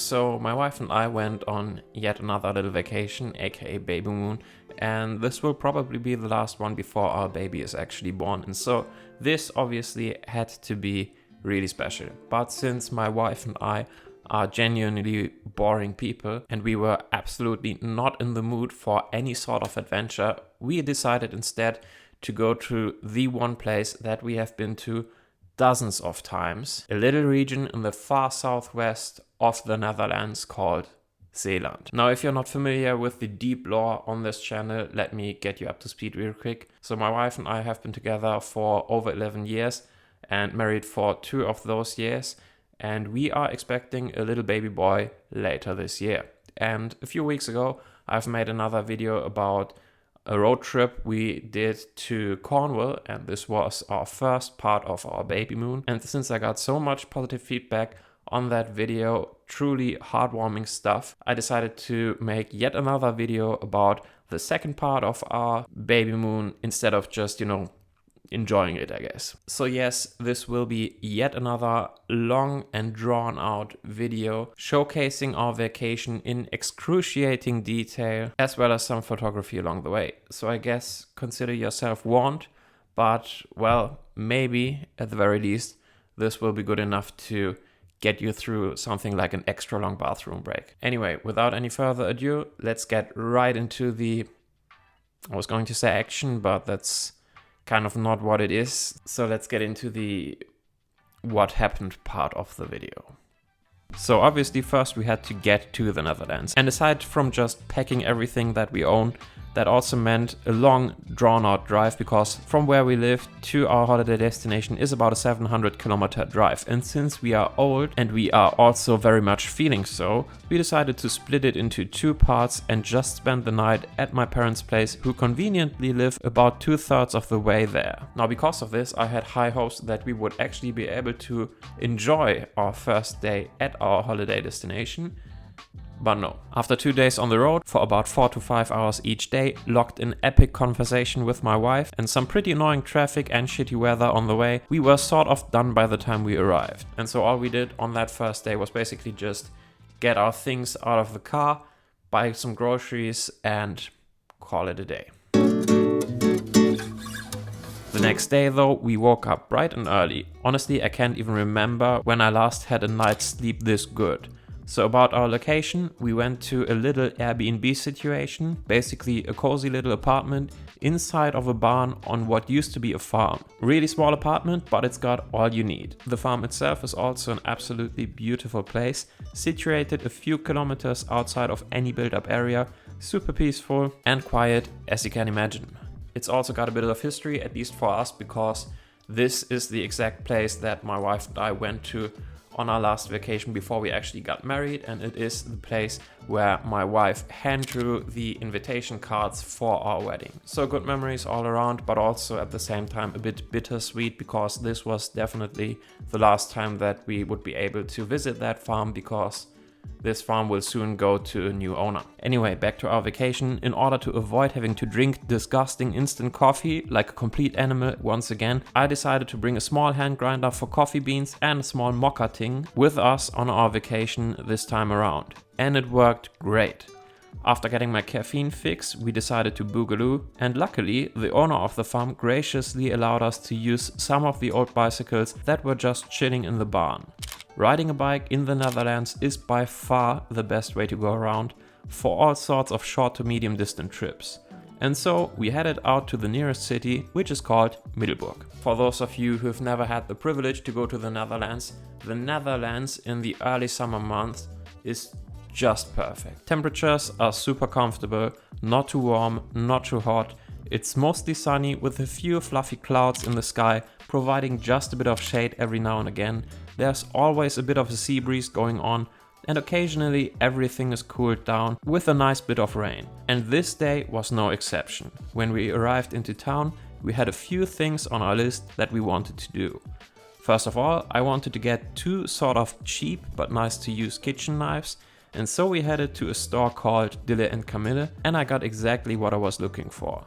so my wife and I went on yet another little vacation, aka baby moon, and this will probably be the last one before our baby is actually born, and so this obviously had to be really special. But since my wife and I are genuinely boring people and we were absolutely not in the mood for any sort of adventure, we decided instead to go to the one place that we have been to dozens of times, a little region in the far southwest of the Netherlands called Zeeland. Now, if you're not familiar with the deep lore on this channel, let me get you up to speed real quick. So my wife and I have been together for over 11 years and married for 2 of those years, and we are expecting a little baby boy later this year. And a few weeks ago, I've made another video about a road trip we did to Cornwall, and this was our first part of our baby moon. And since I got so much positive feedback on that video, truly heartwarming stuff, I decided to make yet another video about the second part of our baby moon instead of just, enjoying it, I guess. So yes, this will be yet another long and drawn out video showcasing our vacation in excruciating detail, as well as some photography along the way. So I guess consider yourself warned, but well, maybe at the very least, this will be good enough to get you through something like an extra long bathroom break. Anyway, without any further ado, let's get right into I was going to say action, but that's kind of not what it is. So let's get into the what happened part of the video. So obviously first we had to get to the Netherlands, and aside from just packing everything that we own, that also meant a long drawn out drive, because from where we live to our holiday destination is about a 700-kilometer drive, and since we are old and we are also very much feeling so, we decided to split it into 2 parts and just spend the night at my parents' place, who conveniently live about 2/3 of the way there. Now, because of this, I had high hopes that we would actually be able to enjoy our first day at our holiday destination. But no. After 2 days on the road for about 4 to 5 hours each day, locked in epic conversation with my wife, and some pretty annoying traffic and shitty weather on the way, we were sort of done by the time we arrived. And so all we did on that first day was basically just get our things out of the car, buy some groceries, and call it a day. The next day though, we woke up bright and early. Honestly, I can't even remember when I last had a night's sleep this good. So about our location, we went to a little Airbnb situation, basically a cozy little apartment inside of a barn on what used to be a farm. Really small apartment, but it's got all you need. The farm itself is also an absolutely beautiful place, situated a few kilometers outside of any built-up area, super peaceful and quiet as you can imagine. It's also got a bit of history, at least for us, because this is the exact place that my wife and I went to on our last vacation before we actually got married, and it is the place where my wife hand drew the invitation cards for our wedding. So good memories all around, but also at the same time a bit bittersweet, because this was definitely the last time that we would be able to visit that farm, because this farm will soon go to a new owner. Anyway, back to our vacation. In order to avoid having to drink disgusting instant coffee like a complete animal once again, I decided to bring a small hand grinder for coffee beans and a small mocha ting with us on our vacation this time around. And it worked great. After getting my caffeine fix, we decided to boogaloo, and luckily the owner of the farm graciously allowed us to use some of the old bicycles that were just chilling in the barn. Riding a bike in the Netherlands is by far the best way to go around for all sorts of short to medium distance trips. And so we headed out to the nearest city, which is called Middelburg. For those of you who've never had the privilege to go to the Netherlands in the early summer months is just perfect. Temperatures are super comfortable, not too warm, not too hot. It's mostly sunny with a few fluffy clouds in the sky, providing just a bit of shade every now and again. There's always a bit of a sea breeze going on, and occasionally everything is cooled down with a nice bit of rain. And this day was no exception. When we arrived into town, we had a few things on our list that we wanted to do. First of all, I wanted to get 2 sort of cheap but nice to use kitchen knives, and so we headed to a store called Dille & Camille, and I got exactly what I was looking for.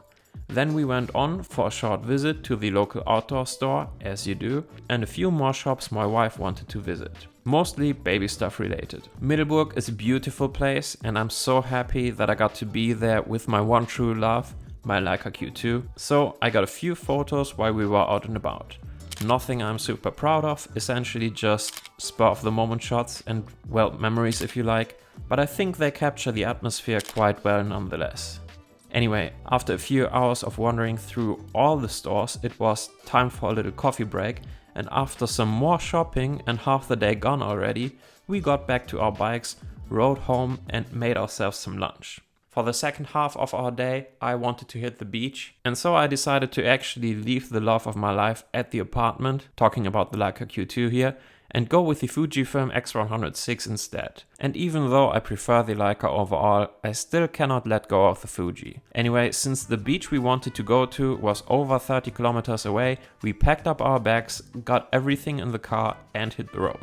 Then we went on for a short visit to the local outdoor store, as you do, and a few more shops my wife wanted to visit. Mostly baby stuff related. Middelburg is a beautiful place and I'm so happy that I got to be there with my one true love, my Leica Q2. So I got a few photos while we were out and about. Nothing I'm super proud of, essentially just spur of the moment shots and, well, memories if you like, but I think they capture the atmosphere quite well nonetheless. Anyway, after a few hours of wandering through all the stores, it was time for a little coffee break, and after some more shopping and half the day gone already, we got back to our bikes, rode home and made ourselves some lunch. For the second half of our day, I wanted to hit the beach, and so I decided to actually leave the love of my life at the apartment, talking about the Leica Q2 here, and go with the Fujifilm X106 instead. And even though I prefer the Leica overall, I still cannot let go of the Fuji. Anyway, since the beach we wanted to go to was over 30 kilometers away, we packed up our bags, got everything in the car and hit the road.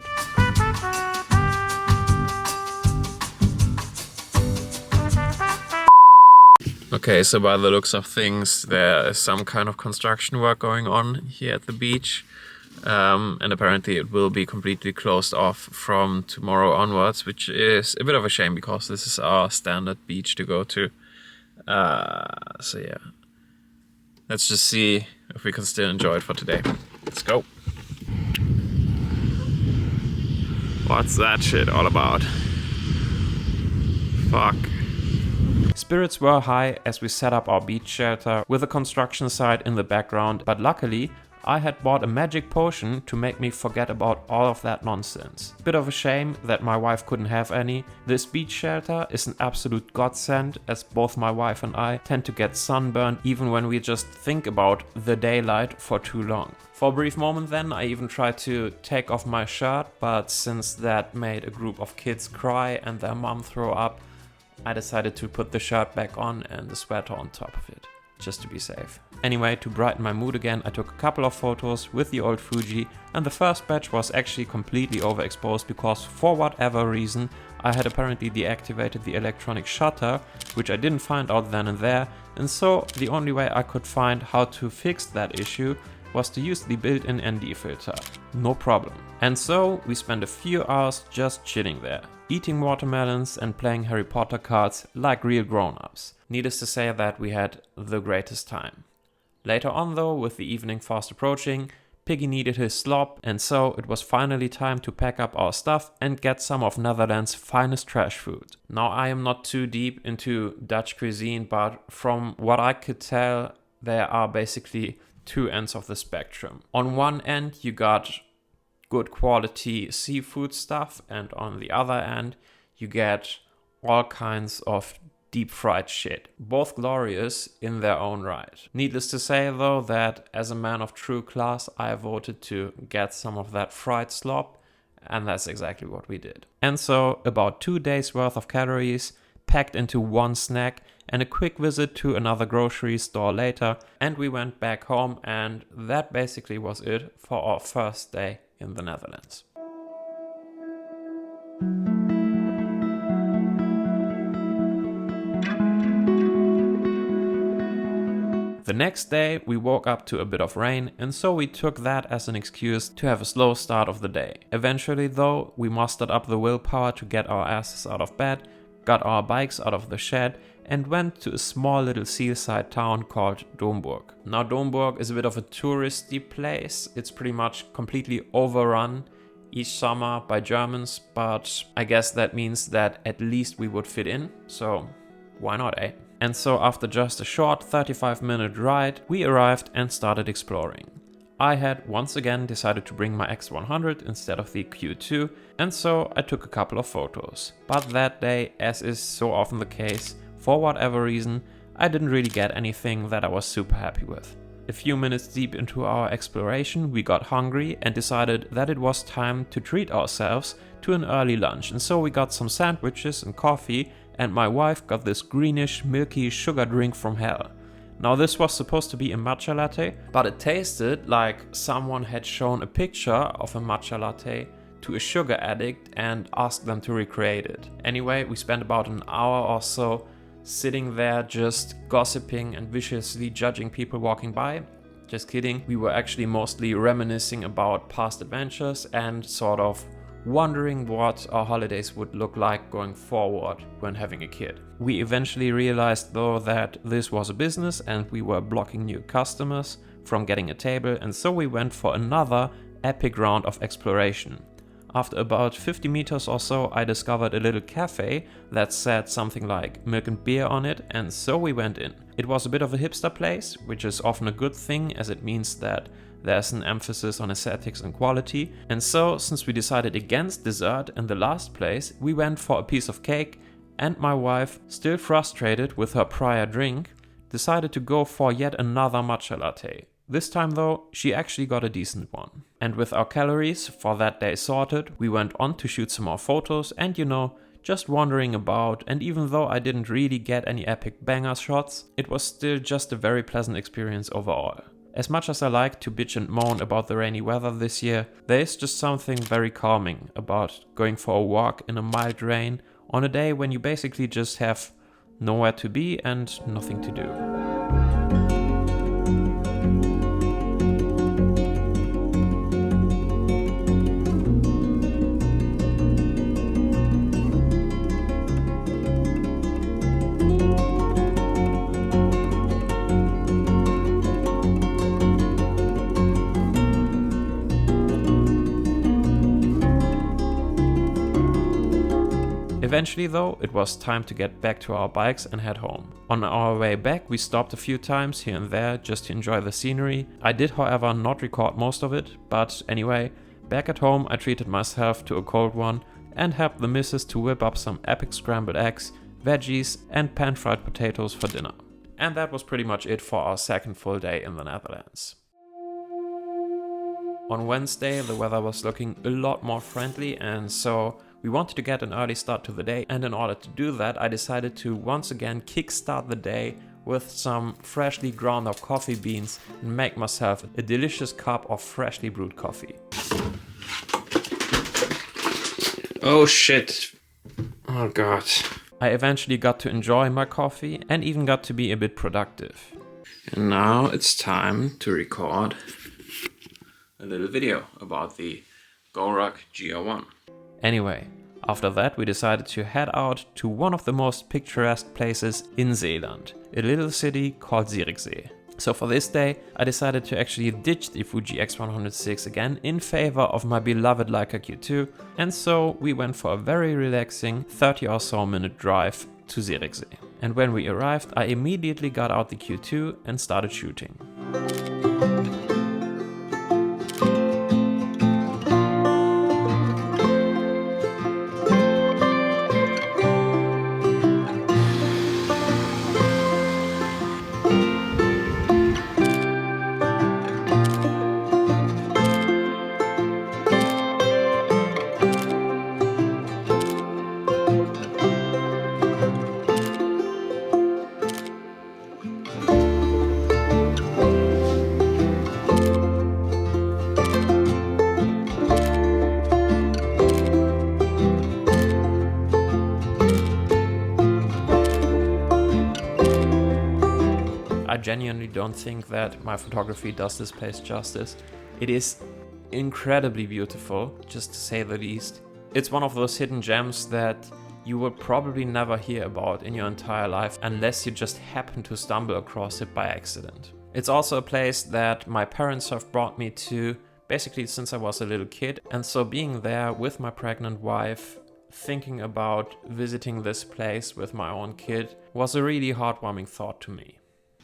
Okay, so by the looks of things, there is some kind of construction work going on here at the beach. And apparently it will be completely closed off from tomorrow onwards, which is a bit of a shame because this is our standard beach to go to. So yeah, let's just see if we can still enjoy it for today. Let's go. What's that shit all about? Fuck. Spirits were high as we set up our beach shelter with a construction site in the background, but luckily I had bought a magic potion to make me forget about all of that nonsense. Bit of a shame that my wife couldn't have any. This beach shelter is an absolute godsend, as both my wife and I tend to get sunburned even when we just think about the daylight for too long. For a brief moment then I even tried to take off my shirt, but since that made a group of kids cry and their mom throw up, I decided to put the shirt back on and the sweater on top of it, just to be safe. Anyway, to brighten my mood again, I took a couple of photos with the old Fuji, and the first batch was actually completely overexposed because for whatever reason I had apparently deactivated the electronic shutter, which I didn't find out then and there, and so the only way I could find how to fix that issue was to use the built-in ND filter. No problem. And so we spent a few hours just chilling there, eating watermelons and playing Harry Potter cards like real grown-ups. Needless to say that we had the greatest time. Later on though, with the evening fast approaching, Piggy needed his slop, and so it was finally time to pack up our stuff and get some of Netherlands' finest trash food. Now I am not too deep into Dutch cuisine, but from what I could tell, there are basically two ends of the spectrum. On one end you got good quality seafood stuff, and on the other end you get all kinds of deep fried shit, both glorious in their own right. Needless to say though that as a man of true class I voted to get some of that fried slop, and that's exactly what we did. And so about 2 days worth of calories packed into one snack and a quick visit to another grocery store later, and we went back home, and that basically was it for our first day in the Netherlands. The next day we woke up to a bit of rain, and so we took that as an excuse to have a slow start of the day. Eventually though, we mustered up the willpower to get our asses out of bed, got our bikes out of the shed, and went to a small little seaside town called Domburg. Now Domburg is a bit of a touristy place. It's pretty much completely overrun each summer by Germans, but I guess that means that at least we would fit in, so why not, eh? And so after just a short 35-minute ride, we arrived and started exploring. I had once again decided to bring my X100 instead of the Q2, and so I took a couple of photos. But that day, as is so often the case, for whatever reason, I didn't really get anything that I was super happy with. A few minutes deep into our exploration, we got hungry and decided that it was time to treat ourselves to an early lunch, and so we got some sandwiches and coffee, and my wife got this greenish, milky sugar drink from hell. Now this was supposed to be a matcha latte, but it tasted like someone had shown a picture of a matcha latte to a sugar addict and asked them to recreate it. Anyway, we spent about an hour or so sitting there just gossiping and viciously judging people walking by. Just kidding. We were actually mostly reminiscing about past adventures and sort of wondering what our holidays would look like going forward when having a kid. We eventually realized though that this was a business and we were blocking new customers from getting a table, and so we went for another epic round of exploration. After about 50 meters or so, I discovered a little cafe that said something like milk and beer on it, and so we went in. It was a bit of a hipster place, which is often a good thing as it means that there's an emphasis on aesthetics and quality. And so, since we decided against dessert in the last place, we went for a piece of cake, and my wife, still frustrated with her prior drink, decided to go for yet another matcha latte. This time though, she actually got a decent one. And with our calories for that day sorted, we went on to shoot some more photos and just wandering about, and even though I didn't really get any epic banger shots, it was still just a very pleasant experience overall. As much as I like to bitch and moan about the rainy weather this year, there is just something very calming about going for a walk in a mild rain on a day when you basically just have nowhere to be and nothing to do. Eventually though, it was time to get back to our bikes and head home. On our way back we stopped a few times here and there just to enjoy the scenery. I did however not record most of it, but anyway, back at home I treated myself to a cold one and helped the missus to whip up some epic scrambled eggs, veggies and pan-fried potatoes for dinner. And that was pretty much it for our second full day in the Netherlands. On Wednesday the weather was looking a lot more friendly, and so we wanted to get an early start to the day, and in order to do that I decided to once again kickstart the day with some freshly ground up coffee beans and make myself a delicious cup of freshly brewed coffee. Oh shit. Oh god. I eventually got to enjoy my coffee and even got to be a bit productive. And now it's time to record a little video about the Domburg GR1. Anyway, after that we decided to head out to one of the most picturesque places in Zeeland, a little city called Zierikzee. So for this day I decided to actually ditch the Fuji X106 again in favor of my beloved Leica Q2, and so we went for a very relaxing 30 or so minute drive to Zierikzee. And when we arrived I immediately got out the Q2 and started shooting. I genuinely don't think that my photography does this place justice. It is incredibly beautiful, just to say the least. It's one of those hidden gems that you will probably never hear about in your entire life unless you just happen to stumble across it by accident. It's also a place that my parents have brought me to basically since I was a little kid, and so being there with my pregnant wife, thinking about visiting this place with my own kid was a really heartwarming thought to me.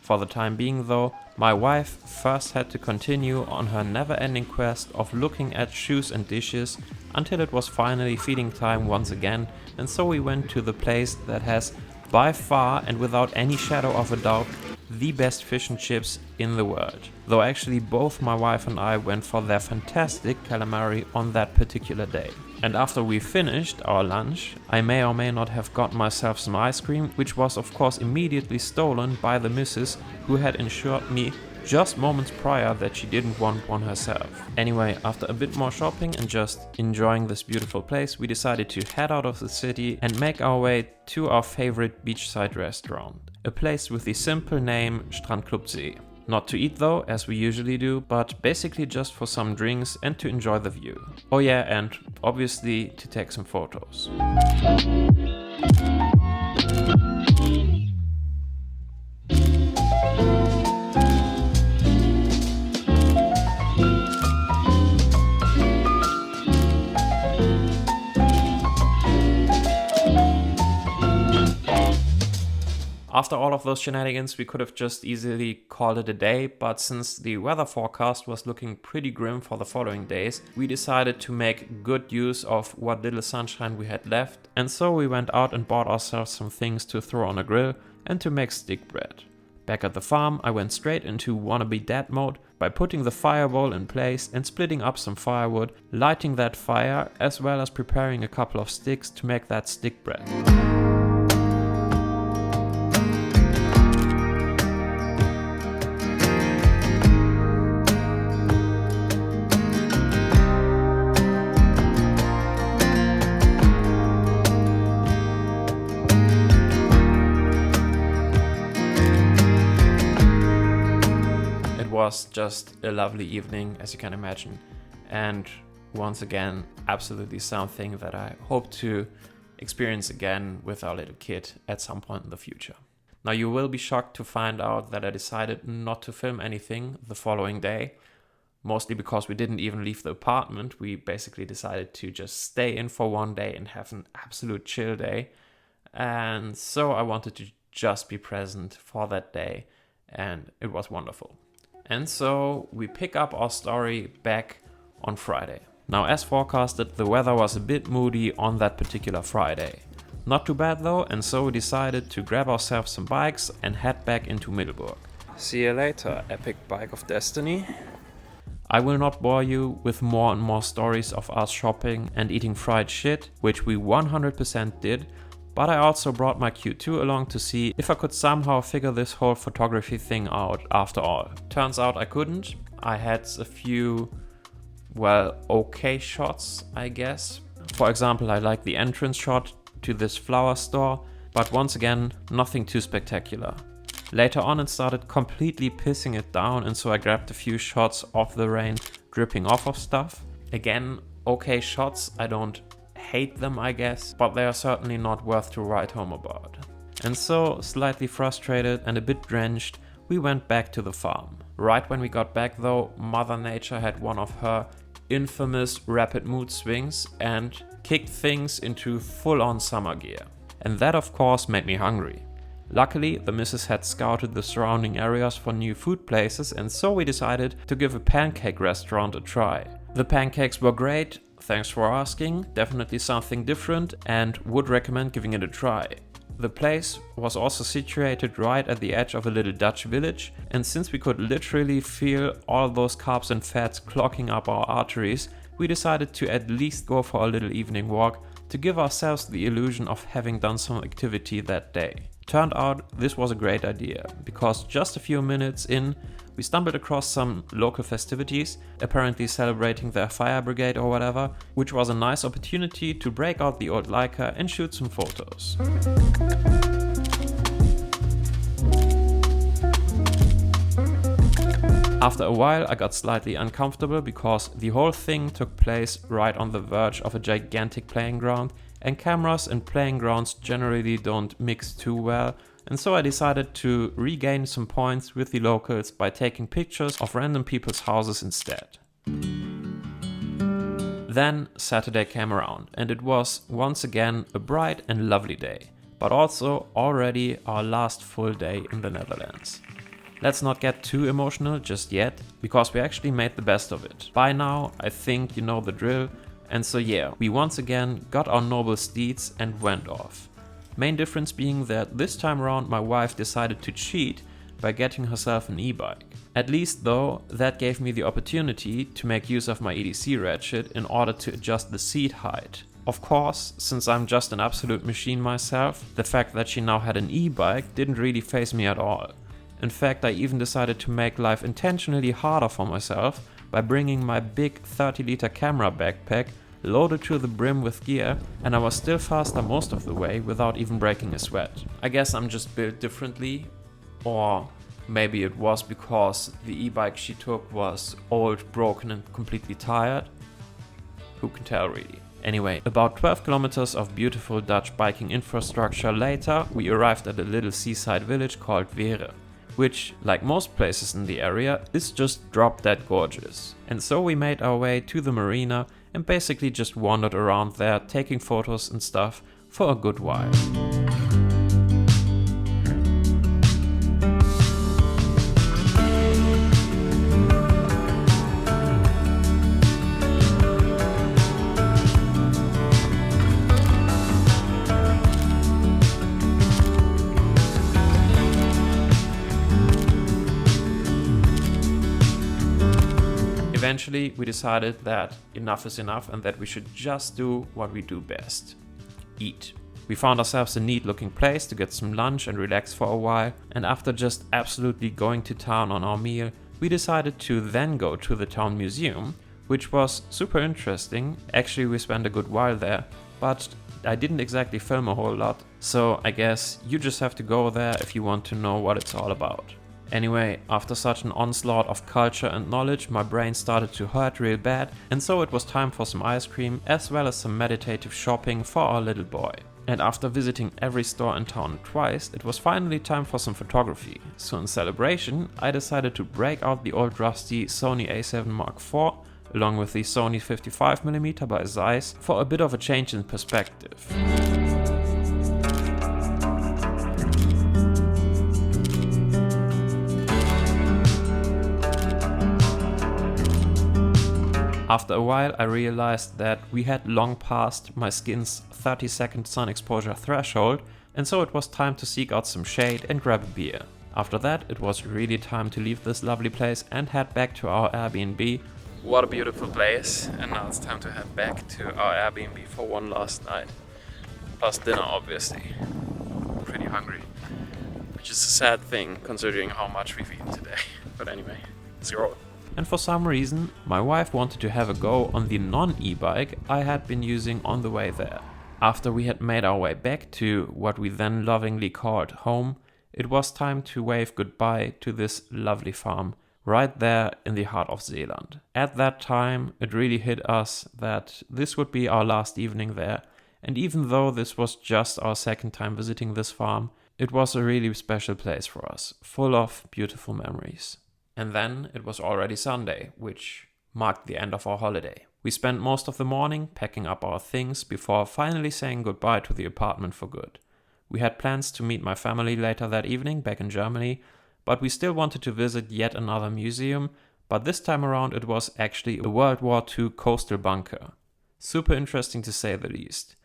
For the time being though, my wife first had to continue on her never-ending quest of looking at shoes and dishes until it was finally feeding time once again, and so we went to the place that has by far and without any shadow of a doubt the best fish and chips in the world. Though actually both my wife and I went for their fantastic calamari on that particular day. And after we finished our lunch, I may or may not have got myself some ice cream, which was of course immediately stolen by the missus, who had ensured me just moments prior that she didn't want one herself. Anyway, after a bit more shopping and just enjoying this beautiful place, we decided to head out of the city and make our way to our favorite beachside restaurant. A place with the simple name Zierikzee. Not to eat though, as we usually do, but basically just for some drinks and to enjoy the view. Oh yeah, and obviously to take some photos. After all of those shenanigans, we could have just easily called it a day, but since the weather forecast was looking pretty grim for the following days, we decided to make good use of what little sunshine we had left, and so we went out and bought ourselves some things to throw on a grill and to make stick bread. Back at the farm, I went straight into wannabe dad mode by putting the fireball in place and splitting up some firewood, lighting that fire, as well as preparing a couple of sticks to make that stick bread. Was just a lovely evening, as you can imagine, and once again absolutely something that I hope to experience again with our little kid at some point in the future. Now you will be shocked to find out that I decided not to film anything the following day, mostly because we didn't even leave the apartment. We basically decided to just stay in for one day and have an absolute chill day, and so I wanted to just be present for that day, and it was wonderful. And so we pick up our story back on Friday. Now, as forecasted, the weather was a bit moody on that particular Friday. Not too bad though, and so we decided to grab ourselves some bikes and head back into Middelburg. See you later, epic bike of destiny. I will not bore you with more and more stories of us shopping and eating fried shit, which we 100% did, but I also brought my Q2 along to see if I could somehow figure this whole photography thing out after all. Turns out I couldn't. I had a few, well, okay shots, I guess. For example, I like the entrance shot to this flower store, but once again, nothing too spectacular. Later on it started completely pissing it down, and so I grabbed a few shots of the rain dripping off of stuff. Again, okay shots, I don't hate them, I guess, but they are certainly not worth to write home about. And so, slightly frustrated and a bit drenched, we went back to the farm. Right when we got back though, Mother Nature had one of her infamous rapid mood swings and kicked things into full-on summer gear. And that of course made me hungry. Luckily, the missus had scouted the surrounding areas for new food places, and so we decided to give a pancake restaurant a try. The pancakes were great, thanks for asking, definitely something different, and would recommend giving it a try. The place was also situated right at the edge of a little Dutch village, and since we could literally feel all those carbs and fats clogging up our arteries, we decided to at least go for a little evening walk to give ourselves the illusion of having done some activity that day. Turned out this was a great idea, because just a few minutes in, we stumbled across some local festivities, apparently celebrating their fire brigade or whatever, which was a nice opportunity to break out the old Leica and shoot some photos. After a while I got slightly uncomfortable because the whole thing took place right on the verge of a gigantic playing ground, and cameras and playing grounds generally don't mix too well, and so I decided to regain some points with the locals by taking pictures of random people's houses instead. Then Saturday came around, and it was once again a bright and lovely day, but also already our last full day in the Netherlands. Let's not get too emotional just yet, because we actually made the best of it. By now, I think you know the drill, and so yeah, we once again got our noble steeds and went off. Main difference being that this time around my wife decided to cheat by getting herself an e-bike. At least though, that gave me the opportunity to make use of my EDC ratchet in order to adjust the seat height. Of course, since I'm just an absolute machine myself, the fact that she now had an e-bike didn't really faze me at all. In fact, I even decided to make life intentionally harder for myself by bringing my big 30-liter camera backpack loaded to the brim with gear, and I was still faster most of the way without even breaking a sweat. I guess I'm just built differently, or maybe it was because the e-bike she took was old, broken and completely tired. Who can tell really? Anyway, about 12 kilometers of beautiful Dutch biking infrastructure later, we arrived at a little seaside village called Veere, which, like most places in the area, is just drop dead gorgeous. And so we made our way to the marina and basically just wandered around there taking photos and stuff for a good while. Eventually, we decided that enough is enough and that we should just do what we do best: eat. We found ourselves a neat looking place to get some lunch and relax for a while, and after just absolutely going to town on our meal, we decided to then go to the town museum, which was super interesting. Actually, we spent a good while there, but I didn't exactly film a whole lot, so I guess you just have to go there if you want to know what it's all about. Anyway, after such an onslaught of culture and knowledge, my brain started to hurt real bad, and so it was time for some ice cream as well as some meditative shopping for our little boy. And after visiting every store in town twice, it was finally time for some photography. So in celebration, I decided to break out the old rusty Sony A7 Mark IV along with the Sony 55mm by Zeiss for a bit of a change in perspective. After a while, I realized that we had long passed my skin's 30-second sun exposure threshold, and so it was time to seek out some shade and grab a beer. After that, it was really time to leave this lovely place and head back to our Airbnb. What a beautiful place, and now it's time to head back to our Airbnb for one last night. Plus dinner, obviously. I'm pretty hungry, which is a sad thing considering how much we've eaten today. But anyway, let's go. And for some reason, my wife wanted to have a go on the non-e-bike I had been using on the way there. After we had made our way back to what we then lovingly called home, it was time to wave goodbye to this lovely farm right there in the heart of Zeeland. At that time, it really hit us that this would be our last evening there, and even though this was just our second time visiting this farm, it was a really special place for us, full of beautiful memories. And then it was already Sunday, which marked the end of our holiday. We spent most of the morning packing up our things before finally saying goodbye to the apartment for good. We had plans to meet my family later that evening back in Germany, but we still wanted to visit yet another museum, but this time around it was actually a World War II coastal bunker. Super interesting to say the least.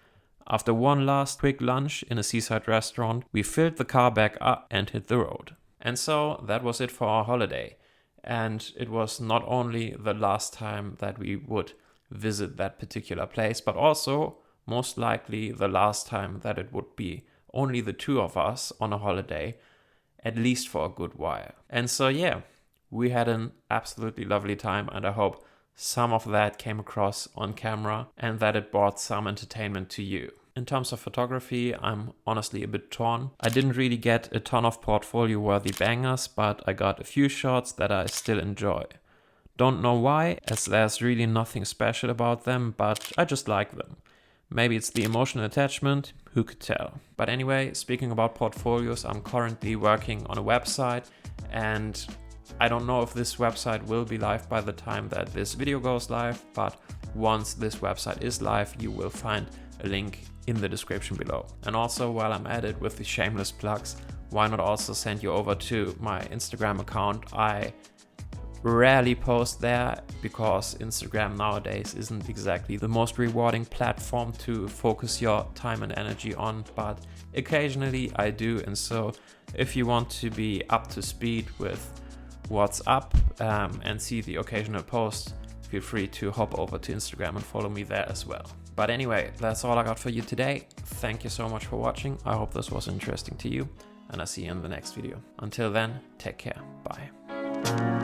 After one last quick lunch in a seaside restaurant, we filled the car back up and hit the road. And so that was it for our holiday. And it was not only the last time that we would visit that particular place, but also most likely the last time that it would be only the two of us on a holiday, at least for a good while. And so yeah, we had an absolutely lovely time, and I hope some of that came across on camera and that it brought some entertainment to you. In terms of photography, I'm honestly a bit torn. I didn't really get a ton of portfolio-worthy bangers, but I got a few shots that I still enjoy. Don't know why, as there's really nothing special about them, but I just like them. Maybe it's the emotional attachment, who could tell. But anyway, speaking about portfolios, I'm currently working on a website, and I don't know if this website will be live by the time that this video goes live, but once this website is live, you will find a link in the description below. And also, while I'm at it with the shameless plugs, why not also send you over to my Instagram account? I rarely post there because Instagram nowadays isn't exactly the most rewarding platform to focus your time and energy on, but occasionally I do. And so if you want to be up to speed with what's up and see the occasional post, feel free to hop over to Instagram and follow me there as well. But anyway, that's all I got for you today. Thank you so much for watching. I hope this was interesting to you, and I'll see you in the next video. Until then, take care. Bye.